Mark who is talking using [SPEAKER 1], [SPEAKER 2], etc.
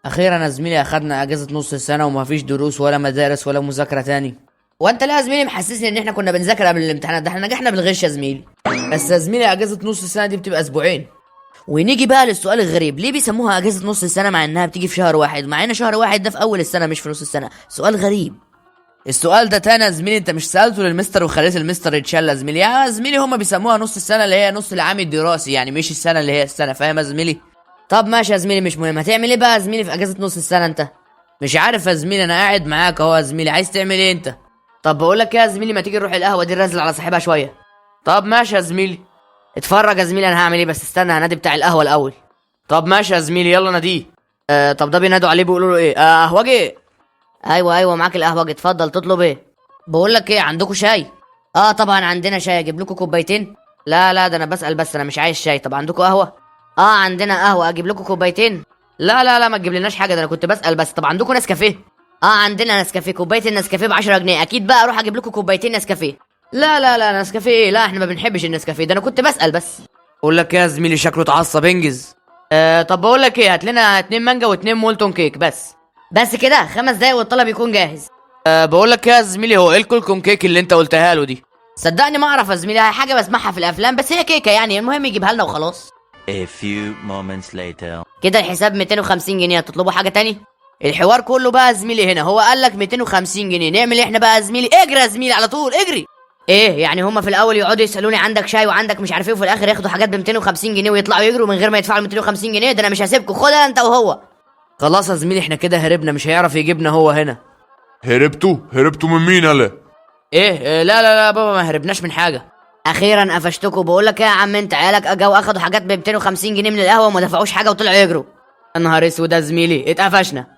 [SPEAKER 1] اخيرا يا زميلي اخدنا اجازه نص السنه ومفيش دروس ولا مدارس ولا مذاكره تاني. وانت لا يا زميلي محسسني ان احنا كنا بنذاكر قبل الامتحانات، ده احنا نجحنا بالغش يا زميلي. بس يا زميلي اجازه نص السنه دي بتبقى اسبوعين. ونيجي بقى للسؤال الغريب، ليه بيسموها اجازه نص السنه مع انها بتيجي في شهر واحد، مع ان شهر واحد ده في اول السنه مش في نص السنه؟ سؤال غريب. السؤال ده تاني يا زميلي انت مش سالته للمستر وخليت المستر يتشل يا زميلي. يا زميلي هما بيسموها نص السنه اللي هي نص العام الدراسي، يعني مش السنه اللي هي السنه، فاهم يا زميلي؟ طب ماشي يا زميلي مش مهم. هتعمل ايه بقى يا زميلي في اجازه نص السنه انت؟ مش عارف يا زميلي، انا قاعد معاك اهو يا زميلي، عايز تعمل ايه انت؟ طب بقول لك ايه يا زميلي، ما تيجي نروح القهوه دي نرزل على صاحبها شويه. طب ماشي يا زميلي. اتفرج يا زميلي انا هعمل ايه، بس استنى هنادي بتاع القهوه الاول. طب ماشي يا زميلي يلا ناديه. طب ده بينادوا عليه بيقولوا له ايه؟ قهوجي. ايوه معاك القهوجي، اتفضل تطلب ايه؟ بقول لك ايه، عندكم شاي؟ اه طبعا عندنا شاي، اجيب لكم كوبايتين؟ لا ده انا بسأل بس، انا مش عايز شاي. طب عندكم قهوه؟ اه عندنا قهوه، اجيب لكم كوبايتين؟ لا ما تجيب لناش حاجه، ده انا كنت بسأل بس. طب عندكم نسكافيه؟ اه عندنا نسكافيه، كوبايه النسكافيه ب 10 جنيه. اكيد بقى اروح اجيب لكم كوبايتين نسكافيه؟ لا نسكافيه ايه، لا احنا ما بنحبش النسكافيه، ده انا كنت بسأل بس. اقول لك ايه يا زميلي، شكله اتعصب، انجز. طب بقول لك ايه، هات لنا 2 مانجا و2 مولتون كيك بس كده 5 دقايق والطلب يكون جاهز. بقول لك ايه يا زميلي، هو ايه الكولكون كيك اللي انت قلتها له دي؟ صدقني ما اعرف يا زميلي، هي حاجه بسمعها في الافلام، بس هي كيكه يعني، المهم يجيبها لنا وخلاص.
[SPEAKER 2] A few moments later.
[SPEAKER 1] كده الحساب 250 جنيه، هتطلبوا حاجه تاني؟ الحوار كله بقى يا زميلي هنا، هو قال لك 250 جنيه، نعمل احنا بقى يا زميلي؟ اجري يا زميلي على طول اجري. ايه يعني هما في الاول يقعدوا يسالوني عندك شاي وعندك مش عارف ايه، وفي الاخر ياخدوا حاجات ب 250 جنيه ويطلعوا يجروا من غير ما يدفعوا 250 جنيه؟ ده انا مش هسيبكم، خدها انت وهو. خلاص يا زميلي احنا كده هربنا، مش هيعرف يجيبنا هو هنا.
[SPEAKER 3] هربتوا من مين يالا؟
[SPEAKER 1] ايه لا بابا، ما هربناش من حاجه. اخيرا قفشتكوا. بقول لك ايه يا عم، انت عيالك اجوا اخدوا حاجات ب 250 جنيه من القهوه وما دفعوش حاجه وطلعوا يجروا. يا نهار اسود يا زميلي، اتقفشنا.